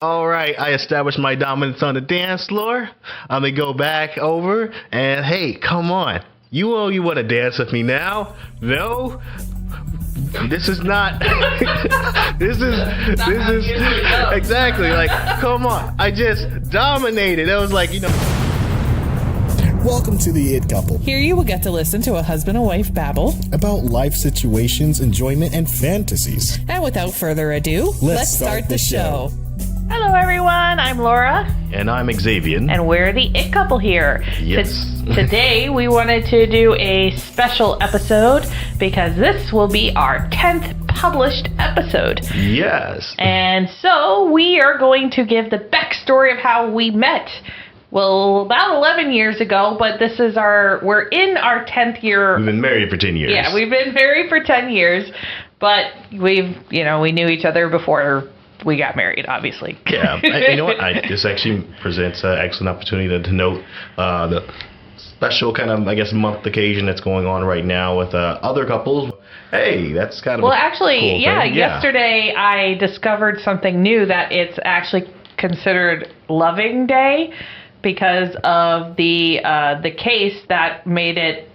All right, I established my dominance on the dance floor. I'm gonna go back over and hey, come on. You want to dance with me now? No? This is not. this is exactly like. Come on! I just dominated. It was like Welcome to the It Couple. Here you will get to listen to a husband and wife babble about life situations, enjoyment, and fantasies. And without further ado, let's start the show. Hello, everyone. I'm Laura. And I'm Xavion. And we're the It Couple here. Yes. Today, we wanted to do a special episode because this will be our 10th published episode. Yes. And so, we are going to give the backstory of how we met. Well, about 11 years ago, but we're in our 10th year. We've been married for 10 years. Yeah, we've been married for 10 years, but we knew each other before we got married, obviously. Yeah, you know what? This actually presents an excellent opportunity to note the special kind of, I guess, month occasion that's going on right now with other couples. Hey, that's kind of cool thing. Yesterday I discovered something new, that it's actually considered Loving Day because of the case that made it.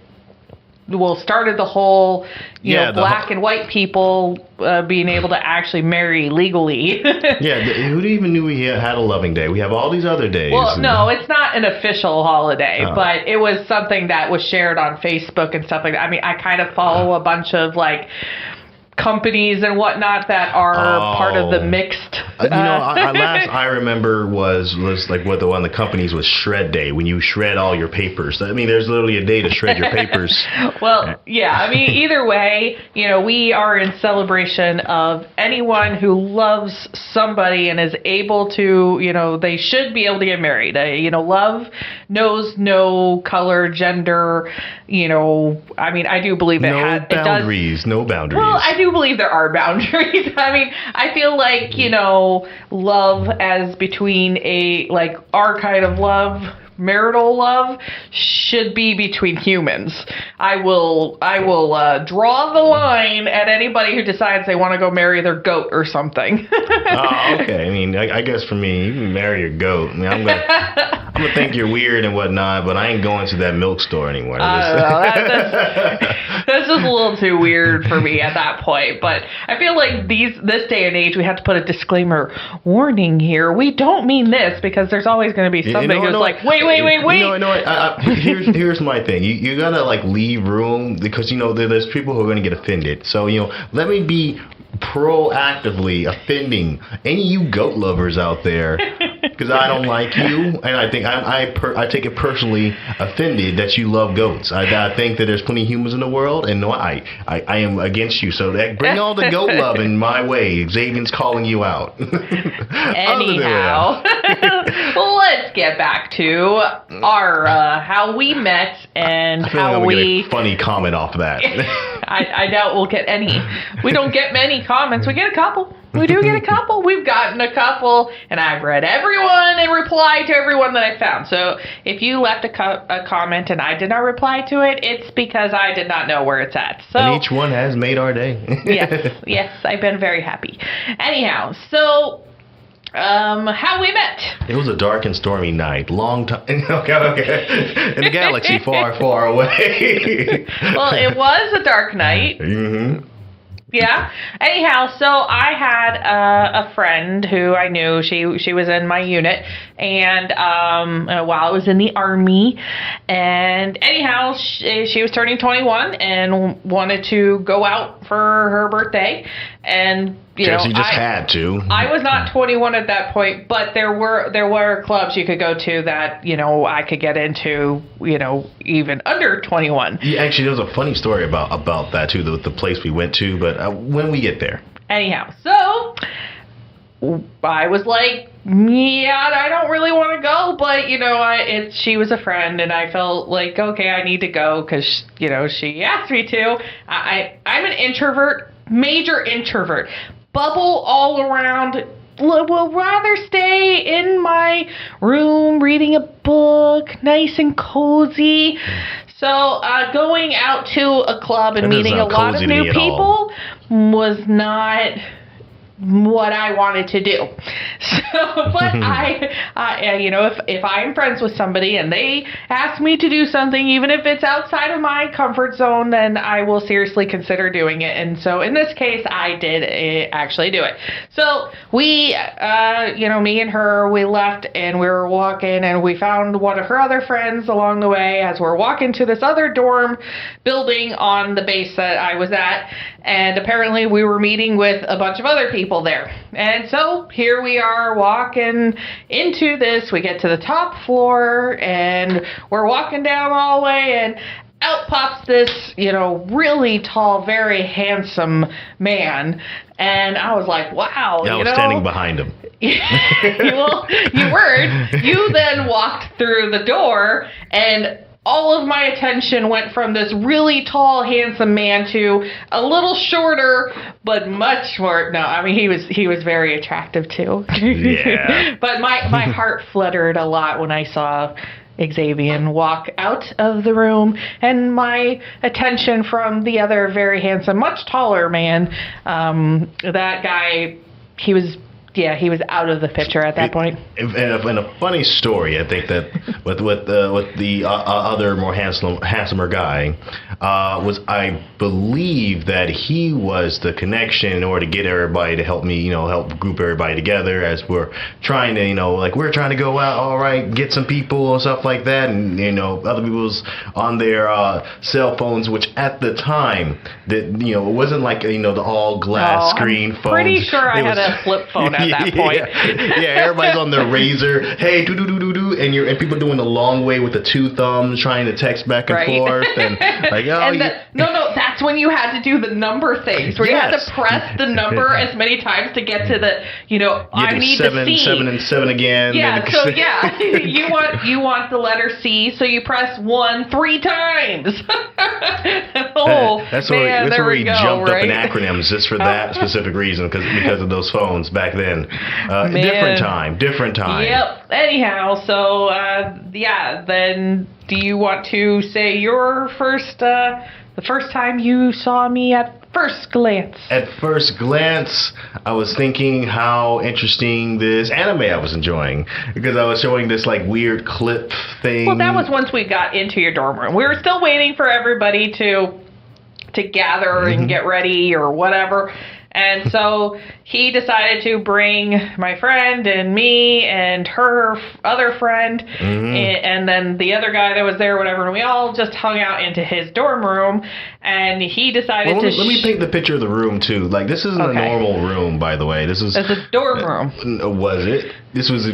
Started the whole, black and white people being able to actually marry legally. Who even knew we had a Loving Day? We have all these other days. Well, no, it's not an official holiday, but it was something that was shared on Facebook and stuff like that. I mean, I kind of follow a bunch of, companies and whatnot that are part of the mixed. Last I remember was like what one of the companies was Shred Day, when you shred all your papers. I mean, there's literally a day to shred your papers. Well, yeah. I mean, either way, we are in celebration of anyone who loves somebody and is able to, they should be able to get married. Love knows no color, gender. I mean, I do believe no boundaries. Well, I do believe there are boundaries. I mean, I feel like, love as between our kind of love, marital love, should be between humans. I will draw the line at anybody who decides they want to go marry their goat or something. Okay. I mean, I guess for me, you can marry your goat. I mean, I'm gonna think you're weird and whatnot, but I ain't going to that milk store anymore. That's just a little too weird for me at that point. But I feel like this day and age, we have to put a disclaimer warning here. We don't mean this, because there's always going to be somebody who's like, wait. Here's my thing. You gotta leave room, because there's people who are gonna get offended. So let me be proactively offending any of you goat lovers out there, because I don't like you, and I think I take it personally offended that you love goats. I think that there's plenty of humans in the world, and no, I am against you. So bring all the goat love in my way. Xavion's calling you out. Anyhow, let's get back to our how we met and how we get a funny comment off of that. I doubt we'll get any. We don't get many comments. We get a couple. We do get a couple. We've gotten a couple, and I've read everyone and replied to everyone that I found. So if you left a comment and I did not reply to it, it's because I did not know where it's at. So, and each one has made our day. Yes, I've been very happy. Anyhow, so how we met. It was a dark and stormy night. Long time. Okay. In a galaxy far, far away. Well, it was a dark night. Mm-hmm. Yeah. Anyhow, so I had a friend who I knew. She was in my unit, and while I was in the Army, and anyhow, she was turning 21 and wanted to go out for her birthday, and she just had to. I was not 21 at that point, but there were clubs you could go to that I could get into even under 21. Yeah, actually, there was a funny story about that too, the place we went to, but when we get there. Anyhow, so I was like, yeah, I don't really want to go, but she was a friend, and I felt like, okay, I need to go because she asked me to. I'm an introvert, major introvert. Bubble all around. Will rather stay in my room reading a book, nice and cozy. So going out to a club and meeting a lot of new people was not what I wanted to do. So, but I you know, if I'm friends with somebody and they ask me to do something, even if it's outside of my comfort zone, then I will seriously consider doing it. And so in this case, I did actually do it. So we, you know, me and her, we left and we were walking and we found one of her other friends along the way as we're walking to this other dorm building on the base that I was at. And apparently we were meeting with a bunch of other people there. And so here we are walking into this. We get to the top floor and we're walking down the hallway and out pops this, you know, really tall, very handsome man. And I was like, wow. I was standing behind him. Well, you weren't. You then walked through the door and all of my attention went from this really tall, handsome man to a little shorter, but much more. No, I mean, he was very attractive too. Yeah. But my heart fluttered a lot when I saw Xavion walk out of the room, and my attention from the other very handsome, much taller man. That guy, he was out of the picture at that point. And a funny story, I think that with the other more handsomer guy was, I believe that he was the connection in order to get everybody to help me, you know, help group everybody together as we're trying to, you know, like we're trying to go out, all right, get some people and stuff like that, and you know, other people's on their cell phones, which at the time that, you know, it wasn't like, you know, the all glass screen phones. Pretty sure I had a flip phone at that point. Yeah, everybody's on their razor. Hey, do, and people doing the long way with the two thumbs, trying to text back and forth, and like, oh, and no, that's when you had to do the number things, where you had to press the number as many times to get to the, you know, I need to see 7 and 7 again. Yeah, so yeah, you want the letter C, so you press 1 3 times. That's where we jumped up in acronyms just for that specific reason, because of those phones back then. Different time. Yep. Anyhow, so then do you want to say your first, the first time you saw me at first glance? At first glance, I was thinking how interesting this anime I was enjoying, because I was showing this like weird clip thing. Well, that was once we got into your dorm room. We were still waiting for everybody to gather and get ready or whatever. And so he decided to bring my friend and me and her other friend and then the other guy that was there, whatever. And we all just hung out into his dorm room. And he decided let me paint the picture of the room, too. Like, this isn't a normal room, by the way. It's a dorm room. Was it? This is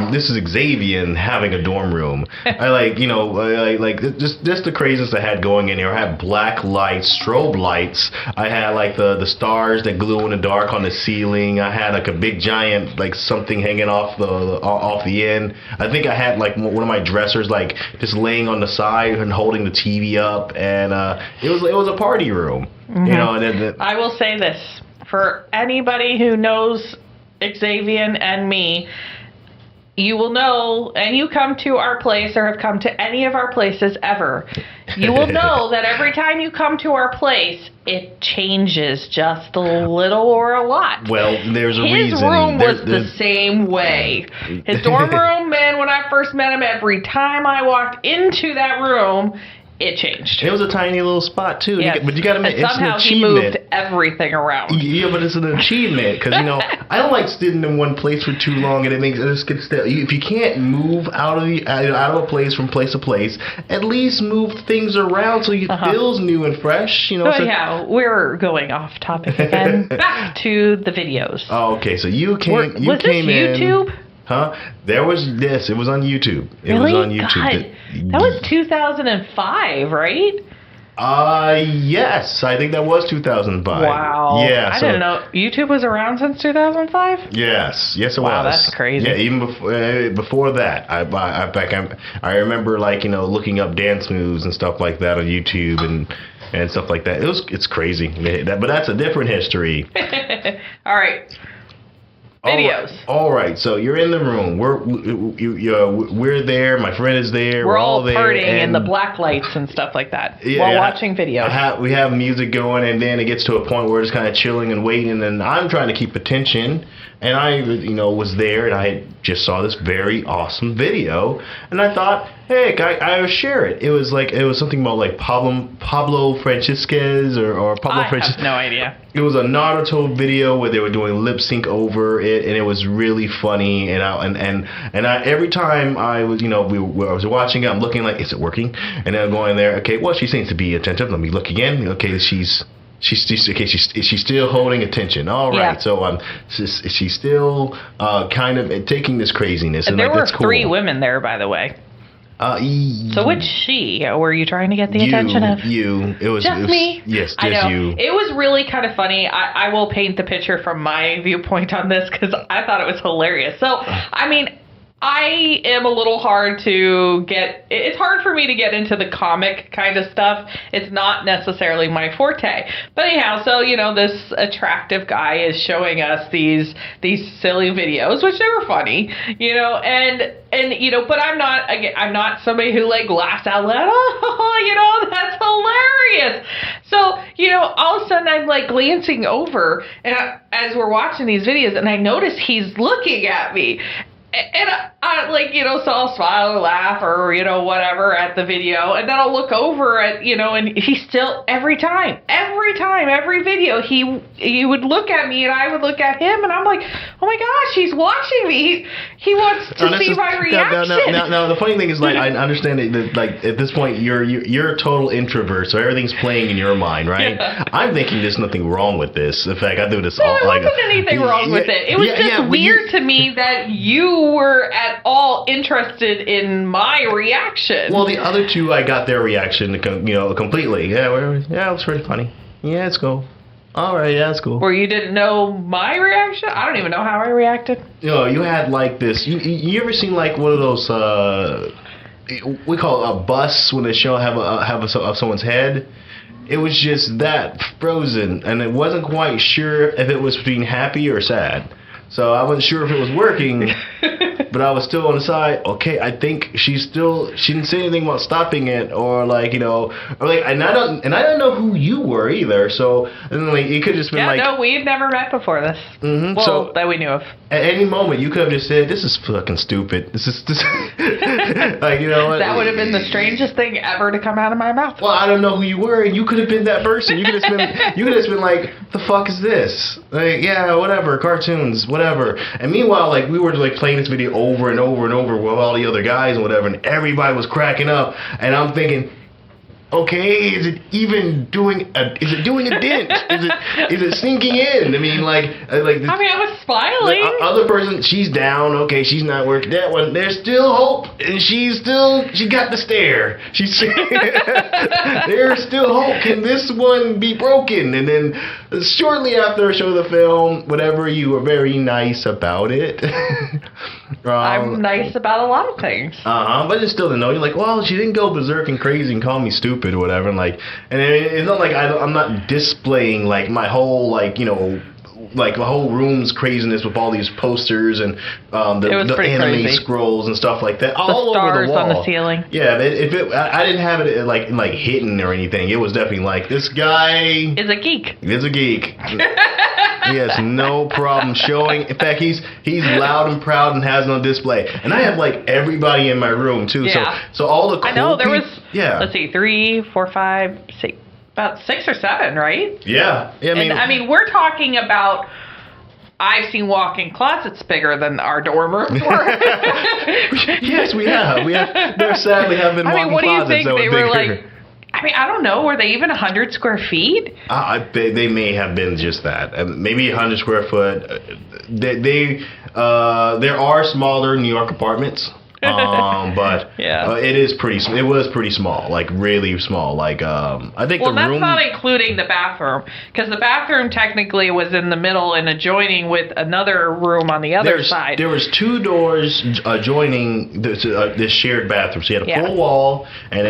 Xavion having a dorm room. I like just the craziness I had going in here. I had black lights, strobe lights. I had like the stars that glue in the dark on the ceiling. I had like a big giant like something hanging off the end. I think I had like one of my dressers like just laying on the side and holding the TV up, and it was a party room. You know, and I will say this for anybody who knows Xavion and me. You will know, and you come to our place or have come to any of our places ever, you will know that every time you come to our place, it changes just a little or a lot. Well, there's a reason. His room was the same way. His dorm room, man, when I first met him, every time I walked into that room, it changed. It was a tiny little spot too. Yes. But you got to admit, it's an achievement. Somehow he moved everything around. Yeah, but it's an achievement because, you know, I don't like sitting in one place for too long, and it just gets stale. If you can't move out of a place from place to place, at least move things around so it feels new and fresh. You know. So yeah, we're going off topic again. Back to the videos. Oh, okay. So you came. Was this YouTube? Huh? There was this. It was on YouTube. It really? was on YouTube. God, that was 2005, right? Yes. I think that was 2005. Wow. Yeah. I didn't know. YouTube was around since 2005? Yes. Yes, it was. Wow, that's crazy. Yeah, even before that. I remember, like, you know, looking up dance moves and stuff like that on YouTube and stuff like that. It's crazy. But that's a different history. All right. Videos. All right. So you're in the room. We're there. My friend is there. We're all there, partying in the black lights and stuff like that while watching videos. We have music going, and then it gets to a point where it's kind of chilling and waiting, and I'm trying to keep attention. And I, was there, and I just saw this very awesome video, and I thought, heck, I would share it. It was something about like Pablo Francisquez or Pablo Francisquez. I have no idea. It was a Naruto video where they were doing lip sync over it, and it was really funny. And I every time I was, I was watching it, I'm looking like, is it working? And then I'm going there. Okay, well, she seems to be attentive. Let me look again. Okay, she's still holding attention. All right, yeah. So she's still kind of taking this craziness. And there were 3 women there, by the way. So which she were you trying to get the attention of? It was me. Yes, just I know. you. It was really kind of funny. I will paint the picture from my viewpoint on this because I thought it was hilarious. So I am a little hard to get. It's hard for me to get into the comic kind of stuff. It's not necessarily my forte. But anyhow, so this attractive guy is showing us these silly videos, which they were funny, and but I'm not somebody who like laughs out loud. Oh, that's hilarious. So all of a sudden I'm like glancing over as we're watching these videos, and I notice he's looking at me. And so I'll smile or laugh or, whatever at the video. And then I'll look over at, and he's still, every video, he would look at me and I would look at him. And I'm like, oh my gosh, he's watching me. He wants to see my reaction. No, the funny thing is, like, I understand that, like, at this point, you're a total introvert. So everything's playing in your mind, right? Yeah. I'm thinking there's nothing wrong with this. In fact, I do this all like. There wasn't anything wrong with it. It was just weird to me that you were at all interested in my reaction. Well, the other 2, I got their reaction, completely. Yeah, it was pretty funny. Yeah, it's cool. All right, yeah, that's cool. Or you didn't know my reaction? I don't even know how I reacted. You had like this. You ever seen like one of those? We call it a bus when they show have someone's head. It was just that frozen, and it wasn't quite sure if it was being happy or sad. So I wasn't sure if it was working, but I was still on the side. Okay, I think she didn't say anything about stopping it or and I don't know who you were either. So it could just been no, we've never met before this. Mm-hmm, well, that we knew of. At any moment, you could have just said, "This is fucking stupid. This is That would have been the strangest thing ever to come out of my mouth. Well, I don't know who you were, and you could have been that person. You could have been like, "The fuck is this?" Like, yeah, whatever, cartoons, whatever. And meanwhile, like, we were like playing this video over and over and over with all the other guys and whatever, and everybody was cracking up, and I'm thinking, okay, is it doing a dent? Is it sinking in? I mean, I was smiling. The other person, she's down. Okay, she's not working. That one, there's still hope, and she got the stare. There's still hope. Can this one be broken? And then shortly after I show the film, whatever, you were very nice about it. I'm nice about a lot of things. But it's still to know. You're like, well, she didn't go berserk and crazy and call me stupid or whatever. And it's not like I'm not displaying like my whole like the whole room's craziness with all these posters and the anime crazy. Scrolls and stuff like that. The all stars over the wall on the ceiling. Yeah, I didn't have it like hidden or anything. It was definitely like, this guy is a geek. Is a geek. He has no problem showing. In fact, he's loud and proud and has no display. And I have like everybody in my room too. Yeah. So all the cool I know there was. Yeah. Let's see, 3, 4, 5, 6. About 6 or 7, right? Yeah. I mean, we're talking about. I've seen walk-in closets bigger than our dorm room. Yes, we have. There sadly have been walk-in closets. What do you think? They were bigger. like. I don't know. Were they even 100 square feet? They may have been just that. Maybe 100 square foot. There are smaller New York apartments. But Yeah. it was pretty small, like really small. Like I think Well, the that's room. not including the bathroom, because the bathroom technically was in the middle and adjoining with another room on the other side. There was 2 doors adjoining this shared bathroom. So you had a Yeah. full wall, and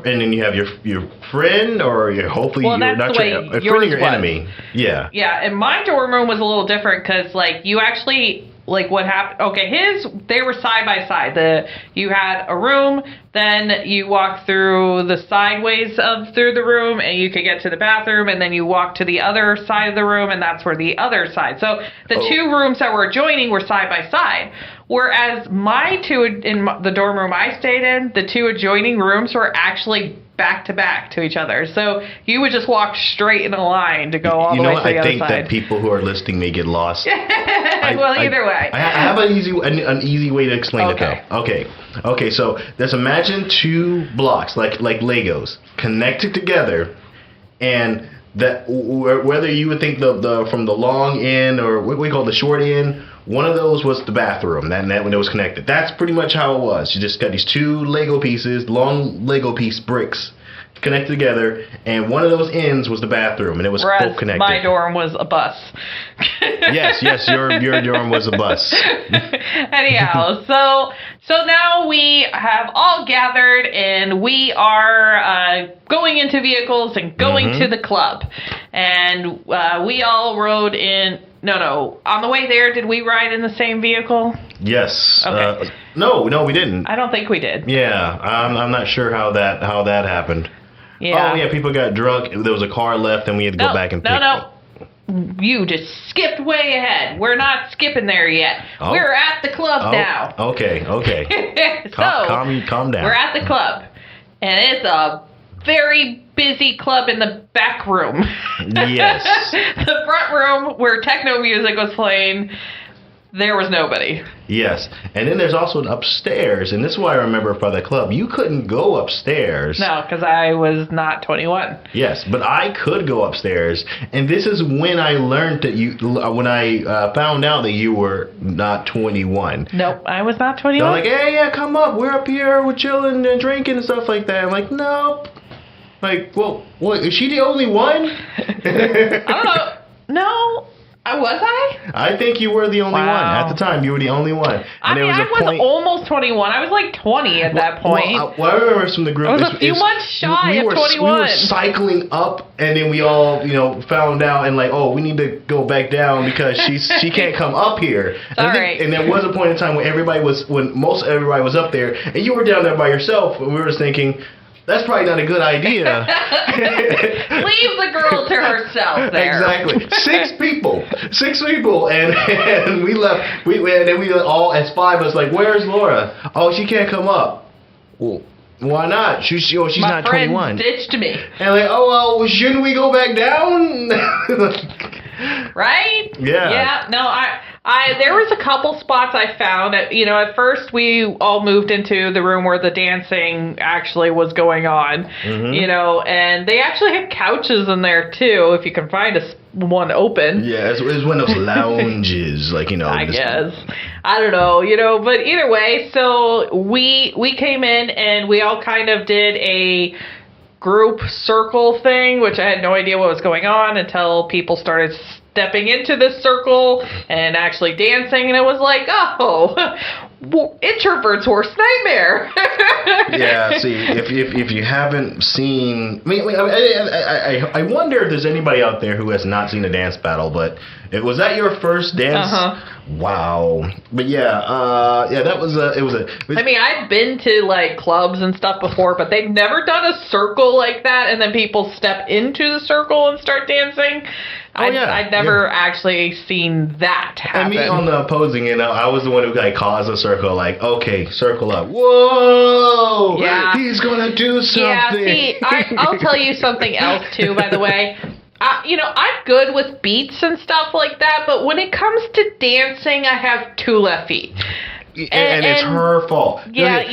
then you have your friend or hopefully Well, you're that's not the way a friend yours of your was. enemy. Yeah. Yeah, and my dorm room was a little different because, like, you actually, like, what happened? Okay, they were side by side. You had a room, then you walked through the sideways through the room, and you could get to the bathroom, and then you walked to the other side of the room, and that's where the other side. So the 2 rooms that were adjoining were side by side. Whereas the dorm room I stayed in, the 2 adjoining rooms were actually back to back to each other. So you would just walk straight in a line to go all the way to the other side. I think that people who are listening may get lost. Well, either way. I have an easy way to explain it though. Okay. So let's imagine 2 blocks like Legos connected together, and that whether you would think the from the long end or what we call the short end, one of those was the bathroom. That when it was connected. That's pretty much how it was. You just got these 2 Lego pieces, long Lego piece bricks, connected together, and one of those ends was the bathroom, and it was both connected. My dorm was a bus. yes, your dorm was a bus. Anyhow, so now we have all gathered, and we are going into vehicles and going to the club, and we all rode in. No. On the way there, did we ride in the same vehicle? Yes. Okay. No, we didn't. I don't think we did. Yeah, I'm not sure how that happened. Yeah. Oh yeah, people got drunk. There was a car left, and we had to go back and pick. No. You just skipped way ahead. We're not skipping there yet. Oh. We're at the club now. Okay. Calm down. We're at the club, and it's a very busy club in the back room. Yes. The front room where techno music was playing, there was nobody. Yes. And then there's also an upstairs, and this is why I remember for the club. You couldn't go upstairs. No, because I was not 21. Yes, but I could go upstairs, and this is when I learned that when I found out that you were not 21. Nope, I was not 21. They're like, hey, yeah, come up. We're up here. We're chilling and drinking and stuff like that. I'm like, nope. Like, well, what, is she the only one? I don't know. No, was I? I think you were the only one. Wow. At the time, you were the only one. And I was almost 21. I was like 20 at that point. What I remember from the group I was a few months shy of 21. We were cycling up, and then we all, found out and like, oh, we need to go back down because she can't come up here. And there was a point in time when most everybody was up there, and you were down there by yourself, and we were just thinking, that's probably not a good idea. Leave the girl to herself there. Exactly. 6 people, and we left. And then we all, as 5 of us, like, where's Laura? Oh, she can't come up. Well, why not? She's not 21. My friend ditched me. And like, oh well, shouldn't we go back down? Right? Yeah. Yeah. No, there was a couple spots I found. At first we all moved into the room where the dancing actually was going on. Mm-hmm. And they actually had couches in there too, if you can find one open. Yeah, it was one of those lounges, like I guess. I don't know, but either way, so we came in and we all kind of did a group circle thing, which I had no idea what was going on until people started stepping into this circle and actually dancing, and it was like, oh, introvert's worst nightmare. Yeah, see, if you haven't seen, I wonder if there's anybody out there who has not seen a dance battle, but was that your first dance? Uh-huh. Wow. But that was I've been to like clubs and stuff before, but they've never done a circle like that, and then people step into the circle and start dancing. I'd never actually seen that happen. And me on the opposing, I was the one who caused a circle. Like, okay, circle up. Whoa! Yeah, he's gonna do something. Yeah, see, I'll tell you something else too. By the way, I'm good with beats and stuff like that, but when it comes to dancing, I have 2 left feet. And it's her fault. Yeah,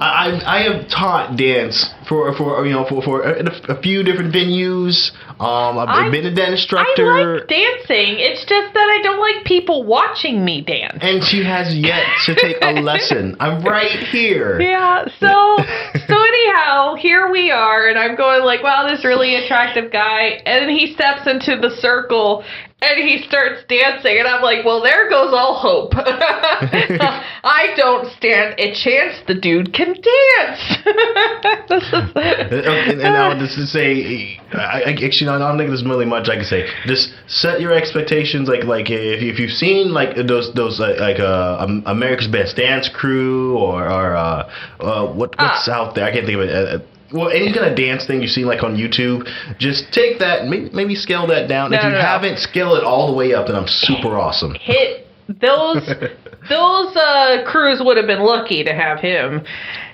I have taught dance for a few different venues. I've been an instructor. I like dancing. It's just that I don't like people watching me dance. And she has yet to take a lesson. I'm right here. Yeah. So anyhow, here we are, and I'm going like, wow, this really attractive guy, and then he steps into the circle. And he starts dancing, and I'm like, well, there goes all hope. I don't stand a chance the dude can dance. And now this is I don't think there's really much I can say. Just set your expectations. Like if you've seen like those America's Best Dance Crew or what's out there, I can't think of it. Well, any kind of dance thing you see like on YouTube, just take that, maybe scale that down. If you haven't, scale it all the way up, then I'm super awesome. Those crews would have been lucky to have him.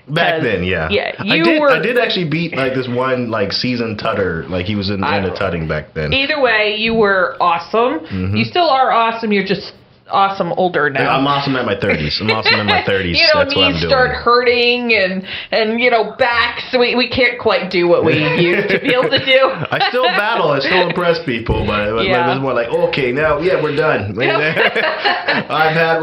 Back then, yeah. Yeah, I did actually beat like this one like seasoned tutter. Like he was in the tutting back then. Either way, you were awesome. Mm-hmm. You still are awesome. You're just awesome older now. I'm awesome at my 30s. You know, that's what I'm doing. Start hurting and backs. We can't quite do what we used to be able to do. I still battle. I still impress people, but it's more like, okay, now, we're done. I've had,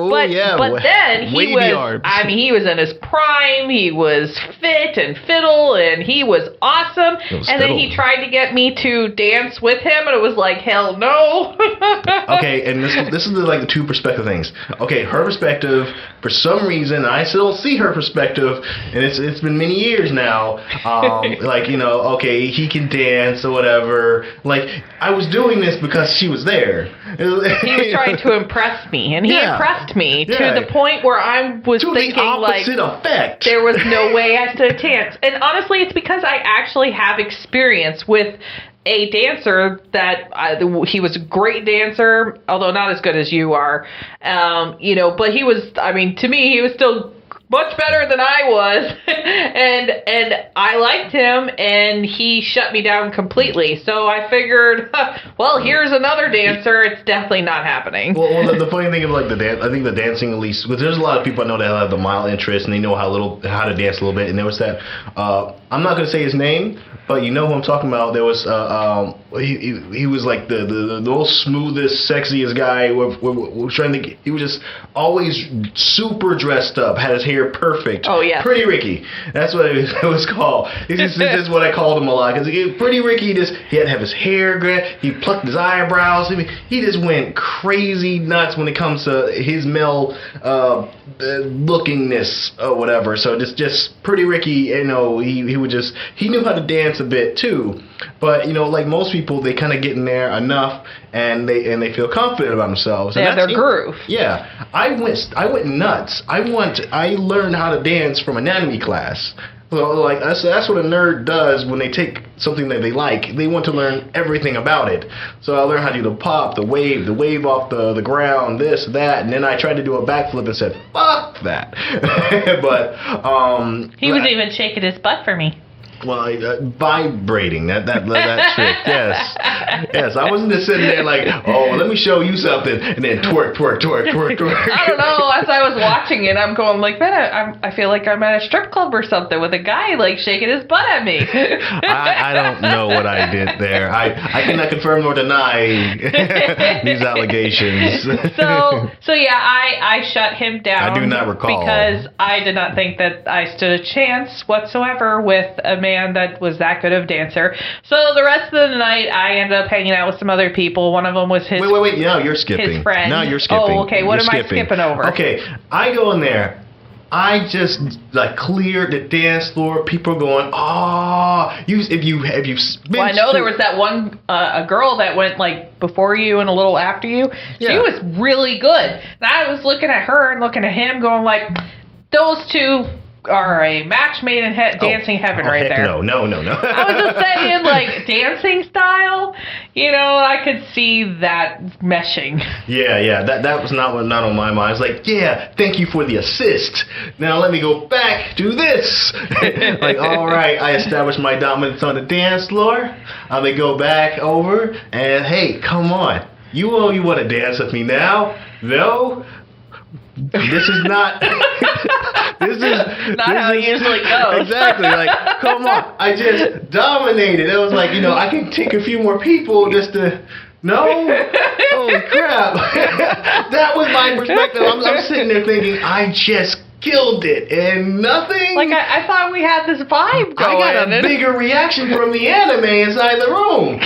but then he was, arms. I mean, he was in his prime. He was fit and fiddle, and he was awesome. Then he tried to get me to dance with him, and it was like, hell no. Okay, and this is the two perspective things. Okay, her perspective, for some reason, I still see her perspective, and it's been many years now. Okay, he can dance or whatever. Like, I was doing this because she was there. He was trying to impress me, and he impressed me to the point where I was thinking, the opposite effect. There was no way I stood a chance. And honestly, it's because I actually have experience with a dancer that he was a great dancer, although not as good as you are. But he was, to me, he was still much better than I was. and I liked him, and he shut me down completely. So I figured, well, here's another dancer. It's definitely not happening. Well, the funny thing of like the dance, I think the dancing, at least, because there's a lot of people I know that have the mild interest and they know how to dance a little bit. And there was that, I'm not going to say his name, but you know who I'm talking about. There was he was like the most smoothest, sexiest guy. He was just always super dressed up, had his hair perfect. Oh yeah, Pretty Ricky. That's what it was called. This is what I called him a lot, because Pretty Ricky he had to have his hair great. He plucked his eyebrows. He just went crazy nuts when it comes to his male lookingness or whatever. So just Pretty Ricky, he knew how to dance a bit too. But like most people, they kind of get in there enough, and they feel confident about themselves. They have their groove. Yeah, I went nuts. I learned how to dance from anatomy class. So that's what a nerd does when they take something that they like. They want to learn everything about it. So I learned how to do the pop, the wave off the ground, this, that, and then I tried to do a backflip and said, "Fuck that." But he was even shaking his butt for me. Well, vibrating, that trick, yes. I wasn't just sitting there like, oh, let me show you something, and then twerk. I don't know. As I was watching it, I'm going like, man, I feel like I'm at a strip club or something with a guy like shaking his butt at me. I don't know what I did there. I cannot confirm nor deny these allegations. So yeah, I shut him down. I do not recall, because I did not think that I stood a chance whatsoever with a man that was that good of a dancer. So the rest of the night, I ended up hanging out with some other people. One of them was his. Wait! Now you're skipping. His friend. Now you're skipping. Oh, okay. What am I skipping over? Okay, I go in there. I just cleared the dance floor. People are going, if you. Well, I know there was that one a girl that went before you and a little after you. Yeah. She was really good. And I was looking at her and looking at him, going those two are a match made in dancing heaven right there. No. I was just saying, dancing style, I could see that meshing. Yeah, that was not on my mind. I was thank you for the assist. Now let me go back, do this. All right, I established my dominance on the dance floor. I'm going to go back over, and hey, come on. You want to dance with me now? No? This is not... This is how it usually goes. Exactly. Come on. I just dominated. It was like, I can take a few more people just to... No? Holy crap. That was my perspective. I'm sitting there thinking, I just killed it and nothing. Like, I thought we had this vibe going. I got a bigger reaction from the anime inside the room.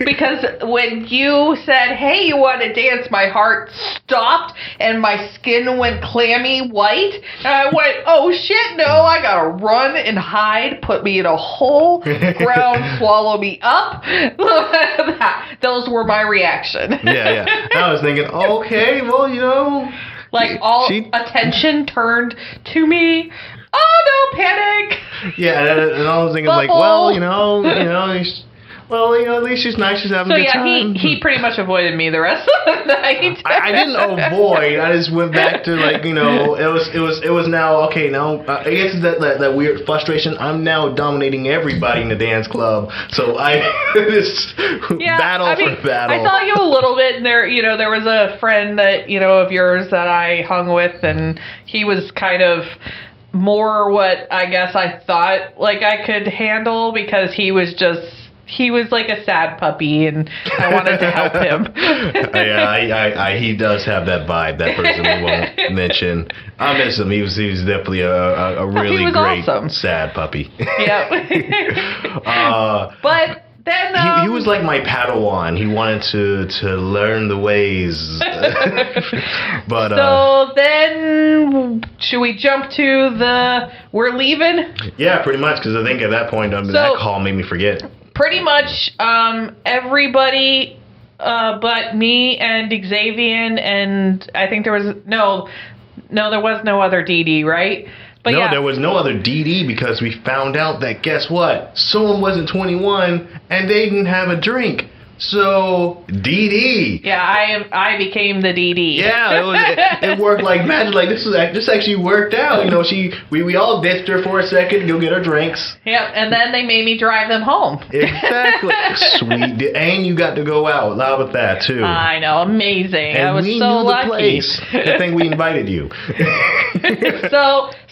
Because when you said, hey, you want to dance, my heart stopped and my skin went clammy white. And I went, oh shit, no, I gotta run and hide, put me in a hole, ground, swallow me up. Those were my reaction. Yeah. I was thinking, okay, well, like all attention turned to me. Oh no, panic! Yeah, and I was thinking like, well, at least she's nice. She's having a good time. He pretty much avoided me the rest of the night. I didn't avoid. I just went back to like, it was now okay. Now I guess that weird frustration. I'm now dominating everybody in the dance club. So I battle. I saw you a little bit, and there was a friend that of yours that I hung with, and he was kind of more what I guess I thought like I could handle because he was like a sad puppy, and I wanted to help him. Yeah, he does have that vibe. That person we won't mention. I miss him. He was definitely a really great awesome. sad puppy. Yeah. But then he was like my Padawan. He wanted to learn the ways. But so then, should we jump to we're leaving? Yeah, pretty much. Because I think at that point, that call made me forget. Pretty much everybody but me and Xavion, and I think there was there was no other DD, right? But no, there was no other DD because we found out that, guess what? Someone wasn't 21 and they didn't have a drink. So, DD. Yeah, I became the DD. Yeah, it worked like magic. Like, this actually worked out. We all ditched her for a second to go get our drinks. Yep, and then they made me drive them home. Exactly. Sweet. And you got to go out. Loud with that, too. I know, amazing. And I was we so knew lucky. The place. Good thing we invited you.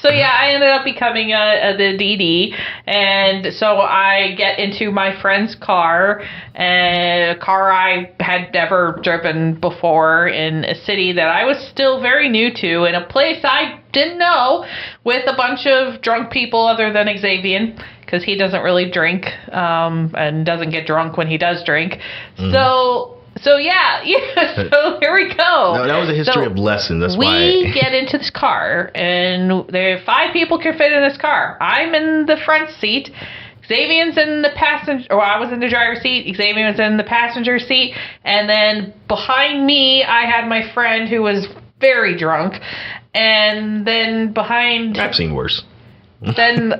So yeah, I ended up becoming the DD, and so I get into my friend's car, a car I had never driven before in a city that I was still very new to, in a place I didn't know, with a bunch of drunk people other than Xavion, because he doesn't really drink and doesn't get drunk when he does drink. So yeah, so here we go. No, that was a history of lessons. That's why we get into this car, and there 5 people can fit in this car. I'm in the front seat. Xavion's in the passenger, or I was in the driver's seat. Xavion was in the passenger seat, and then behind me, I had my friend who was very drunk, and then behind. I've seen worse. Then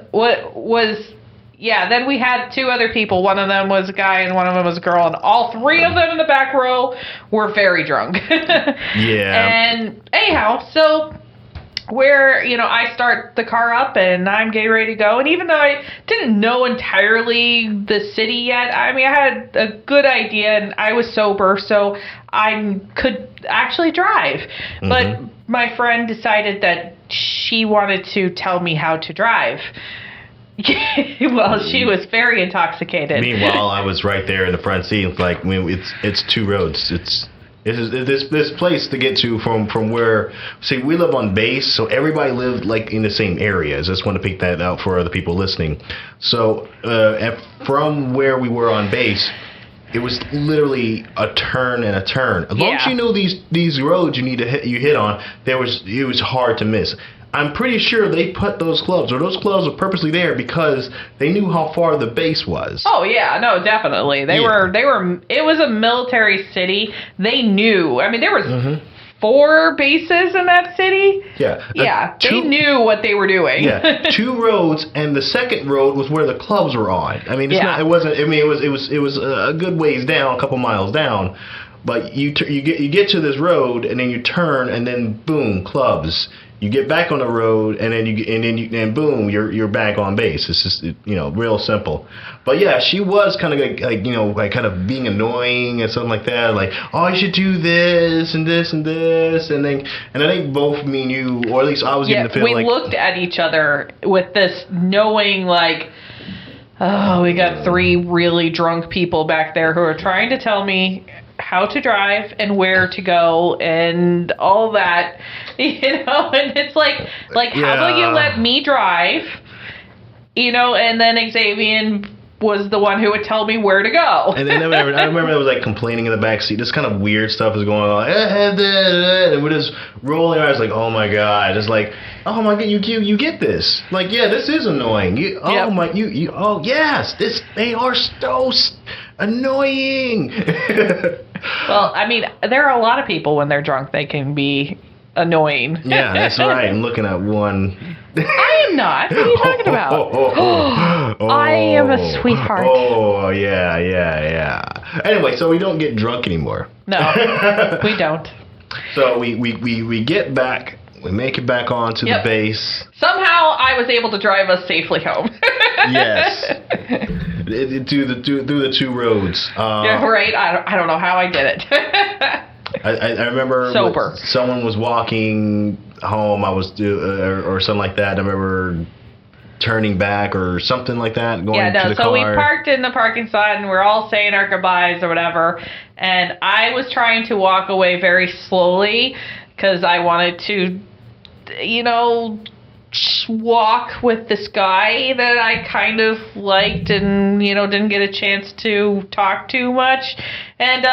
then we had 2 other people. One of them was a guy and one of them was a girl, and all 3 of them in the back row were very drunk. Yeah. And anyhow, so I start the car up and I'm getting ready to go. And even though I didn't know entirely the city yet, I mean, I had a good idea and I was sober, so I could actually drive. Mm-hmm. But my friend decided that she wanted to tell me how to drive. Well, she was very intoxicated. Meanwhile, I was right there in the front seat. It's like, it's 2 roads. It's this place to get to from where. See, we live on base, so everybody lived like in the same areas. I just want to pick that out for other people listening. So, from where we were on base, it was literally a turn and a turn. As long as you know these roads you hit on, it was hard to miss. I'm pretty sure they put those clubs were purposely there because they knew how far the base was. Oh yeah, no, definitely. They were. It was a military city. They knew. I mean, there was 4 bases in that city. Yeah. Yeah, they knew what they were doing. Yeah, 2 roads, and the second road was where the clubs were on. I mean, it was a good ways down, a couple miles down. But you get to this road, and then you turn, and then boom, clubs. You get back on the road, and then boom, you're back on base. It's just real simple. But yeah, she was kind of like kind of being annoying and something like that. Like, oh, you should do this and this and this, and I think both me and you, or at least I was getting the feeling we looked at each other with this knowing like, oh, we got three really drunk people back there who are trying to tell me how to drive and where to go and all that, and it's like how about you let me drive, and then Xavion was the one who would tell me where to go. And then I remember there was like complaining in the back seat. This kind of weird stuff is going on, and we're just rolling our eyes like, oh my god, it's like, oh my god, you get this? Like, yeah, this is annoying. They are so annoying. Well, I mean, there are a lot of people when they're drunk, they can be annoying. Yeah, that's right. I'm looking at one. I am not. What are you talking about? I am a sweetheart. Oh, yeah. Anyway, so we don't get drunk anymore. No, we don't. So we get back. We make it back onto the base. Somehow I was able to drive us safely home. Yes. Through the two roads. Yeah, right. I don't know how I did it. I remember sober. Someone was walking home. I was or something like that. I remember turning back or something like that. Going to the car. So we parked in the parking spot and we're all saying our goodbyes or whatever. And I was trying to walk away very slowly because I wanted to, walk with this guy that I kind of liked and, didn't get a chance to talk too much. And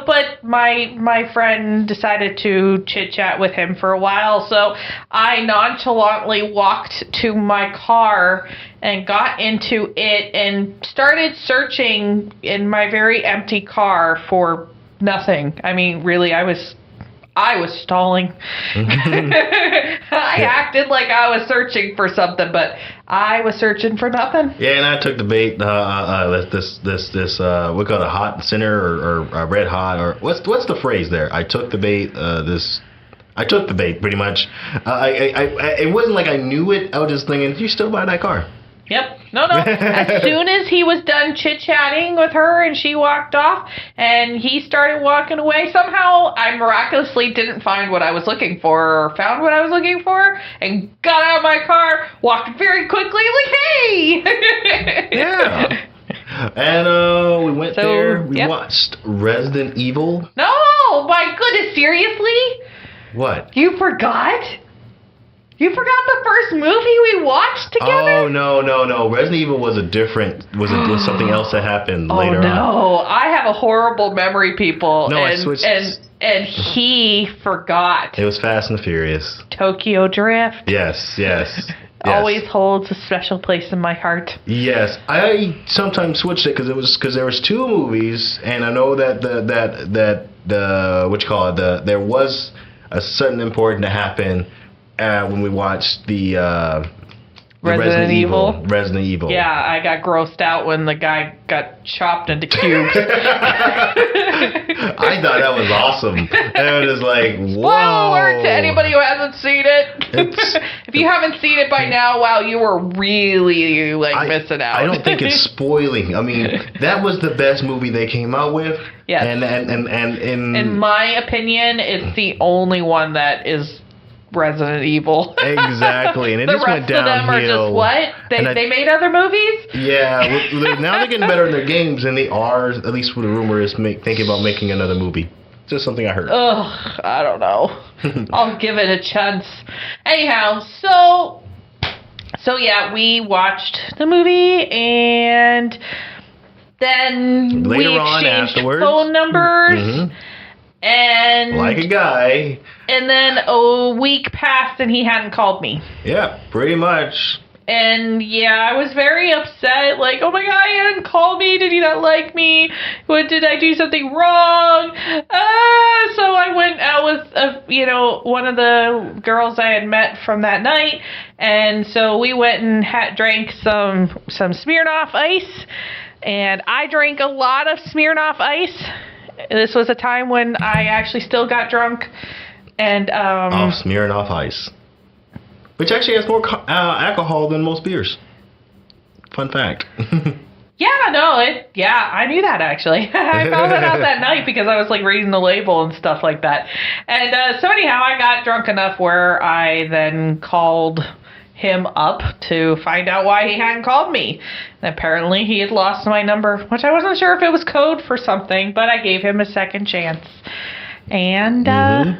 but my friend decided to chit-chat with him for a while. So I nonchalantly walked to my car and got into it and started searching in my very empty car for nothing. I mean, really, I was stalling. I acted like I was searching for something, but I was searching for nothing. Yeah, and I took the bait. This we call it a hot center or a red hot, or what's the phrase there? I took the bait. I took the bait pretty much. It wasn't like I knew it. I was just thinking, you still buy that car? Yep. No. As soon as he was done chit-chatting with her and she walked off and he started walking away, somehow I miraculously didn't find what I was looking for or found what I was looking for and got out of my car, walked very quickly, like, hey! Yeah. And we went there. We watched Resident Evil. No! My goodness, seriously? What? You forgot? You forgot the first movie we watched together? Oh, no. Resident Evil was was something else that happened later on. Oh, no. I have a horrible memory, people. No, I switched. And he forgot. It was Fast and the Furious. Tokyo Drift. Yes. Always holds a special place in my heart. Yes. I sometimes switched it because there was two movies, and I know that there was a certain important to happen when we watched the Resident Evil. Yeah, I got grossed out when the guy got chopped into cubes. I thought that was awesome. And it was like, whoa. Spoiler alert to anybody who hasn't seen it. If you haven't seen it by now, wow, you were really missing out. I don't think it's spoiling. I mean, that was the best movie they came out with. Yes. And in my opinion, it's the only one that is Resident Evil. Exactly, and it just went downhill. The rest of them are just what? They made other movies? Yeah, now they're getting better in their games, and they are, at least what the rumor is, thinking about making another movie. Just something I heard. Ugh, I don't know. I'll give it a chance. Anyhow, so yeah, we watched the movie, and then later we exchanged phone numbers. Mm-hmm. And like a guy. And then a week passed and he hadn't called me. Yeah, pretty much. And yeah, I was very upset. Like, oh my god, he hadn't called me. Did he not like me? What, did I do something wrong? So I went out with one of the girls I had met from that night. And so we went and drank some Smirnoff Ice. And I drank a lot of Smirnoff Ice. this was a time when I actually still got drunk. And smearing off ice. Which actually has more alcohol than most beers. Fun fact. I knew that actually. I found it out that night because I was like reading the label and stuff like that. And so anyhow, I got drunk enough where I then called him up to find out why he hadn't called me. And apparently he had lost my number, which I wasn't sure if it was code for something, but I gave him a second chance. And I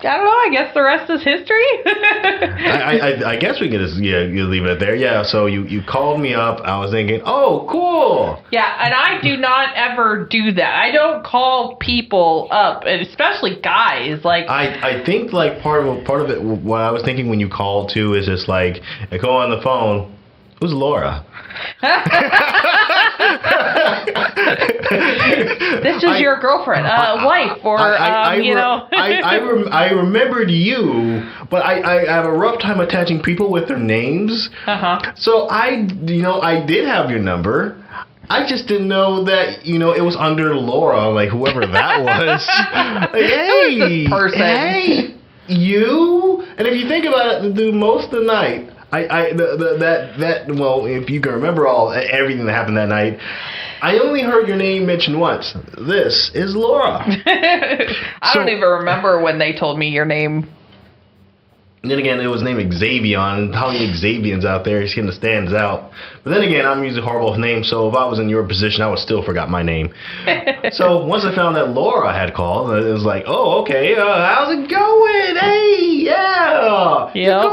don't know. I guess the rest is history. I guess we could just you leave it there. Yeah. So you called me up. I was thinking, oh, cool. Yeah, and I do not ever do that. I don't call people up, and especially guys. Like I think like part of it. What I was thinking when you called too is just like I go on the phone. Who's Laura? This is your girlfriend, wife, or you know. I remembered you, but I have a rough time attaching people with their names. So I did have your number. I just didn't know that it was under Laura, like whoever that was. Like, hey, who is this person? Hey, you. And if you think about it, through most of the night. Well, if you can remember everything that happened that night, I only heard your name mentioned once. This is Laura. I don't even remember when they told me your name. And then again, it was named Xavion. How many Xavians out there? He kind of stands out. But then again, I'm using horrible names, so if I was in your position, I would still forgot my name. So once I found that Laura had called, it was like, oh, okay, how's it going? Hey, yeah. Yeah.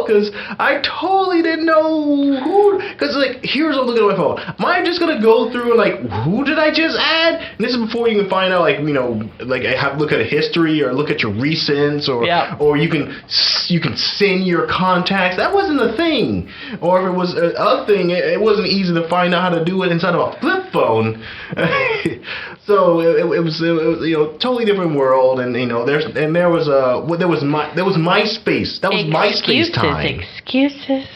Because I totally didn't know who. Because, like, here's what I'm looking at my phone. Am I just going to go through and, like, who did I just add? And this is before you can find out, like, I have to look at a history or look at your recents or you can send your contacts. That wasn't a thing. Or if it was a thing, it wasn't easy to find out how to do it inside of a flip phone. So it was totally different world, and there was MySpace. That was MySpace time. Excuses.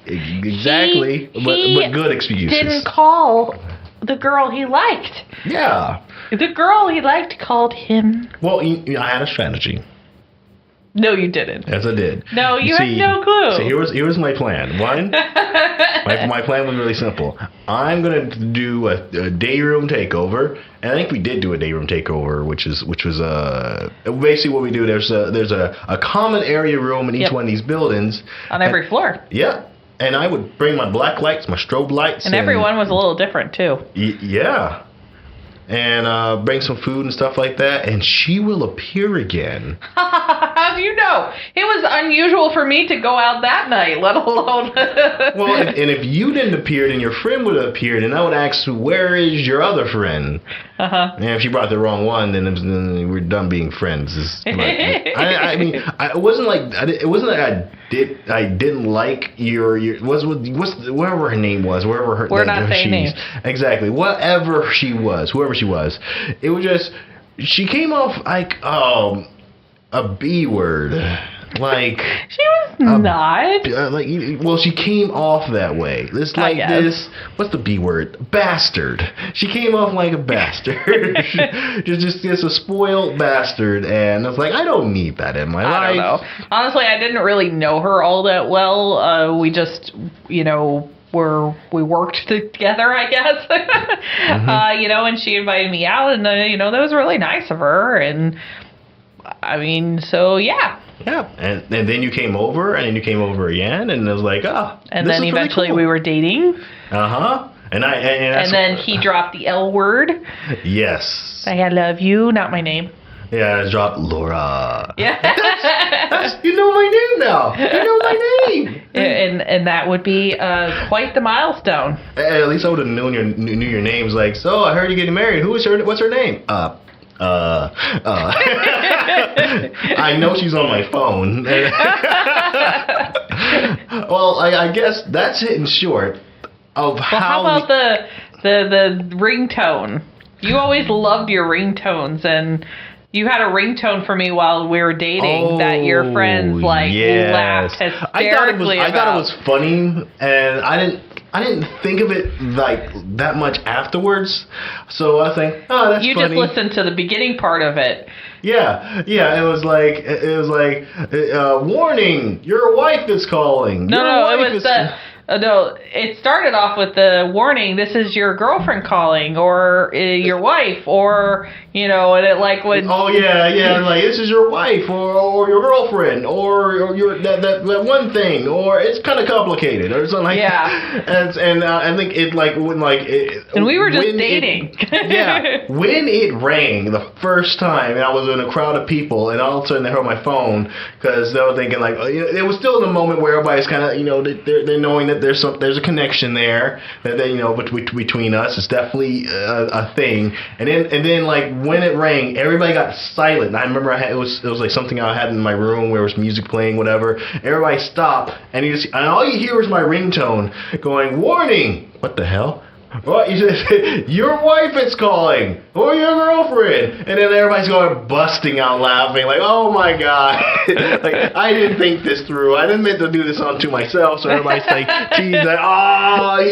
Exactly, but good excuses. Didn't call the girl he liked. Yeah. The girl he liked called him. Well, I had a strategy. No, you didn't. Yes, I did. No, you had no clue. So here was my plan. One, my plan was really simple. I'm gonna do a day room takeover, and I think we did do a day room takeover, which was basically what we do. There's a common area room in each one of these buildings on every floor. Yeah. And I would bring my black lights, my strobe lights, and everyone was a little different too. Yeah. And bring some food and stuff like that, and she will appear again. How do you know? It was unusual for me to go out that night, let alone... Well, and if you didn't appear, then your friend would have appeared, and I would ask, where is your other friend? And if she brought the wrong one, then we're done being friends. I mean, it wasn't like I didn't like whatever her name was, We're not saying names. Exactly, whoever she was, it was just she came off like a B word, like she was not she came off that way. What's the B word? Bastard. She came off like a bastard. just a spoiled bastard, and I was like, I don't need that in my life. I don't know. Honestly, I didn't really know her all that well. We just, we worked together, I guess. And she invited me out, and that was really nice of her, and I mean, so yeah. Yeah, and then you came over, and then you came over again, and it was like, and then eventually really cool. We were dating. And then he dropped the L word. Yes. I love you, not my name. Yeah, I dropped Laura. Yeah. You know my name now. You know my name. And that would be quite the milestone. At least I would have knew your names. Like, so I heard you're getting married. What's her name? I know she's on my phone. Well, I guess that's it in short of how about the ringtone? You always loved your ringtones, and you had a ringtone for me while we were dating that your friends laughed hysterically I thought it was funny, and I didn't. I didn't think of it like that much afterwards. So I think, oh, that's you funny. just listened to the beginning part of it. Yeah. It was like warning, your wife is calling. No, it started off with the warning, this is your girlfriend calling, or your wife, or, and it like would... Oh, yeah, like, this is your wife, or your girlfriend, or your that one thing, or it's kind of complicated, or something like that. And I think it, like, when, like... and we were just dating. When it rang the first time, and I was in a crowd of people, and all of a sudden they heard my phone, because they were thinking, like, it was still in a moment where everybody's kind of, they're knowing that there's a connection there that between us. It's definitely a thing. And then like when it rang, everybody got silent. And I remember it was like something I had in my room where there was music playing, whatever. Everybody stopped, and all you hear was my ringtone going, "Warning!" What the hell? What? You said, your wife is calling, or your girlfriend, and then everybody's going busting out laughing, like, oh my god, like I didn't think this through. I didn't meant to do this onto myself. So everybody's like, geez, like, oh,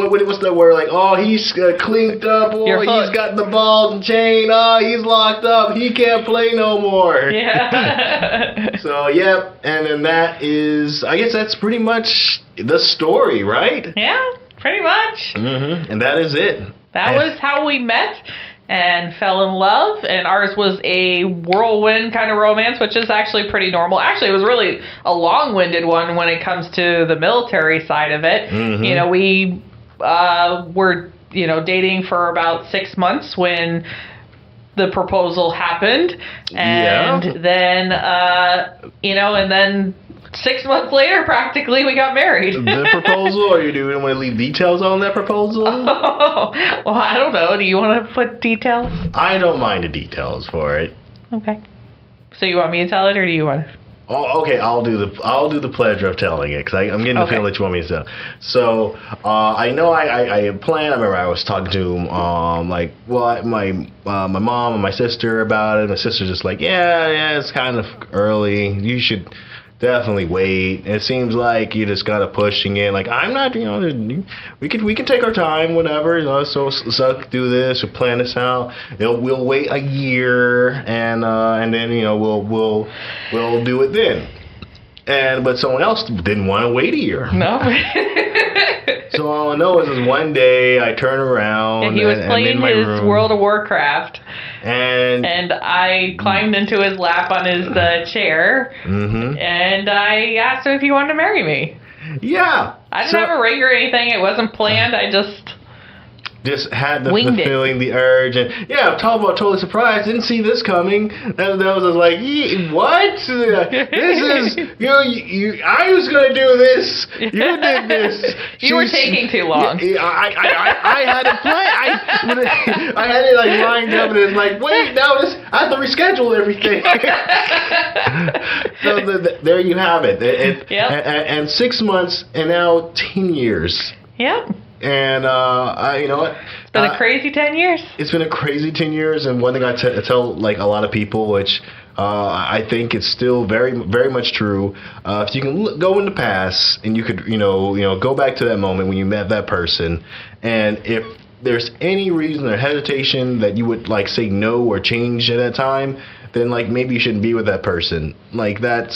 what's that word? Like, oh, he's clinked up, or he's got the ball and chain. Oh, he's locked up. He can't play no more. Yeah. So yep, and then that is, I guess that's pretty much the story, right? Yeah. Pretty much. Mm-hmm. And that is it. That was how we met and fell in love. And ours was a whirlwind kind of romance, which is actually pretty normal. Actually, it was really a long-winded one when it comes to the military side of it. Mm-hmm. We were, dating for about 6 months when the proposal happened. And then, and then 6 months later, practically, we got married. The proposal, or you don't want to leave details on that proposal? Oh, well, I don't know. Do you want to put details? I don't mind the details for it. Okay. So you want me to tell it, or do you want to? Oh, okay. I'll do the pleasure of telling it, because I'm getting the feeling that you want me to tell. So I know I planned. I remember I was talking to my mom and my sister about it. My sister's just like, yeah, it's kind of early. You should definitely wait. It seems like you just gotta pushing it. Like, I'm not, we can take our time, whatever. So do this or plan this out. We'll wait a year, and then we'll do it then. But someone else didn't want to wait a year. No. So all I know is one day I turn around and he was playing his room, World of Warcraft, and I climbed into his lap on his chair, mm-hmm. and I asked him if he wanted to marry me. Yeah. I didn't have a ring or anything. It wasn't planned. I just had the feeling, the urge, and I'm talking about totally surprised. Didn't see this coming. That was like, what? This is I was gonna do this. You did this. You were taking too long. I had it planned. I had it like lined up, and it's like, wait, now I have to reschedule everything. So there you have it. And 6 months, and now 10 years. Yep. And you know what? It's been a crazy 10 years. It's been a crazy 10 years, and one thing I tell like a lot of people, which I think it's still very, very much true. If you can go in the past and you could, go back to that moment when you met that person, and if there's any reason or hesitation that you would like say no or change at that time, then like maybe you shouldn't be with that person. Like that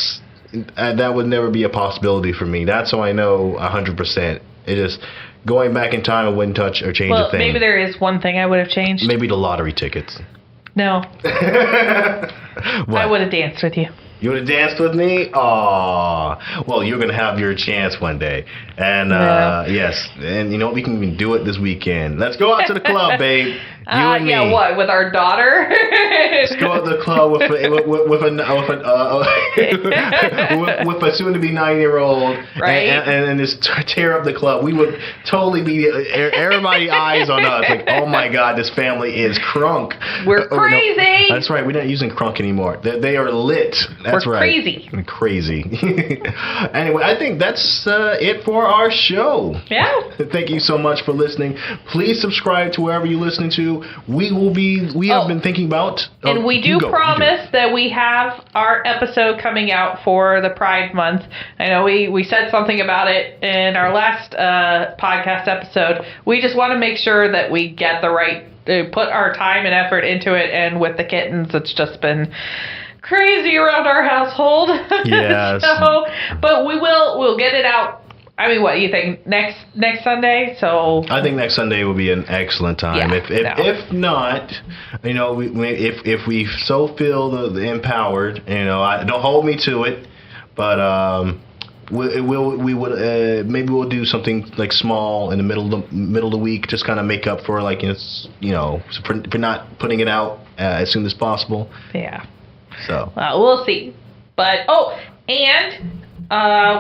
would never be a possibility for me. That's how I know 100%. It just going back in time, I wouldn't touch or change a thing. Maybe there is one thing I would have changed. Maybe the lottery tickets. No. I would have danced with you. You would have danced with me? Aw. Well, you're going to have your chance one day. And, yes. And you know what? We can even do it this weekend. Let's go out to the club, babe. You and me. Yeah, what? With our daughter? Let's go out to the club with a soon-to-be 9-year-old. Right. And just tear up the club. We would totally be everybody's eyes on us. Like, oh my God, this family is crunk. We're crazy. No, that's right. We're not using crunk anymore. They are lit. That's We're right. Crazy. Anyway, I think that's it for our show. Yeah. Thank you so much for listening. Please subscribe to wherever you listen to. do, we have been thinking about. And we do promise that we have our episode coming out for the Pride Month. I know we said something about it in our last podcast episode. We just want to make sure that we get the right, put our time and effort into it. And with the kittens, it's just been crazy around our household. Yes. But we'll get it out. I mean, what do you think? Next Sunday? So I think next Sunday will be an excellent time. Yeah, if not, if we so feel the empowered, don't hold me to it, but we would maybe we'll do something like small in the middle of the week, just kind of make up for for not putting it out as soon as possible. Yeah. So we'll see. But and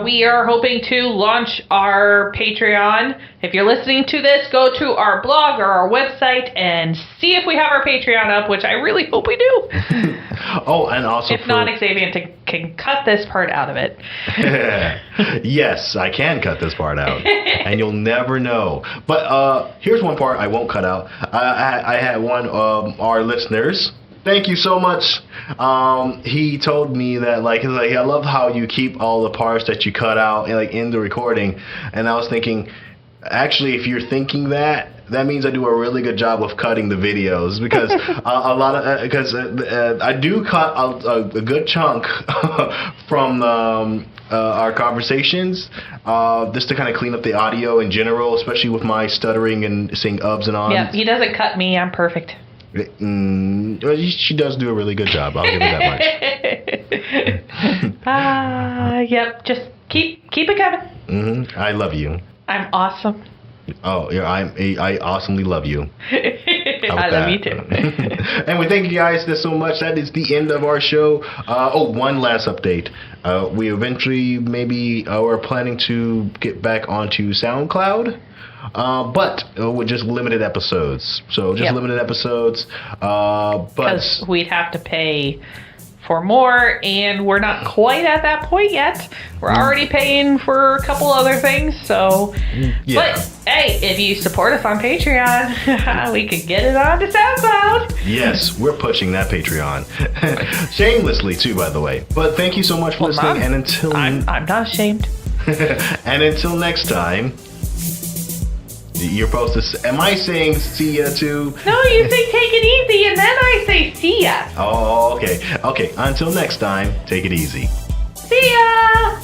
we are hoping to launch our Patreon. If you're listening to this, go to our blog or our website and see if we have our Patreon up, which I really hope we do. And also if not, Xavion can cut this part out of it. Yes, I can cut this part out, and you'll never know. But here's one part I won't cut out. I had one of our listeners. Thank you so much. He told me that I love how you keep all the parts that you cut out in the recording, and I was thinking, actually, if you're thinking that means I do a really good job of cutting the videos, because I do cut a good chunk from our conversations, just to kind of clean up the audio in general, especially with my stuttering and saying ups and ons. Yeah, he doesn't cut me. I'm perfect. She does do a really good job. I'll give her that much. Yep. Just keep it coming. Mm-hmm. I love you. I'm awesome. Oh, yeah. I awesomely love you. I love you too. And we thank you guys so much. That is the end of our show. One last update. We eventually we're planning to get back onto SoundCloud. But with just limited episodes. Limited episodes. Because we'd have to pay for more, and we're not quite at that point yet. We're already paying for a couple other things, so. Yeah. But hey, if you support us on Patreon, we could get it onto SoundCloud. Yes, we're pushing that Patreon. Shamelessly, too, by the way. But thank you so much for listening, and until I'm not ashamed. And until next time. You're supposed to. Am I saying see ya too? No, you say take it easy, and then I say see ya. Oh, okay. Okay. Until next time, take it easy. See ya.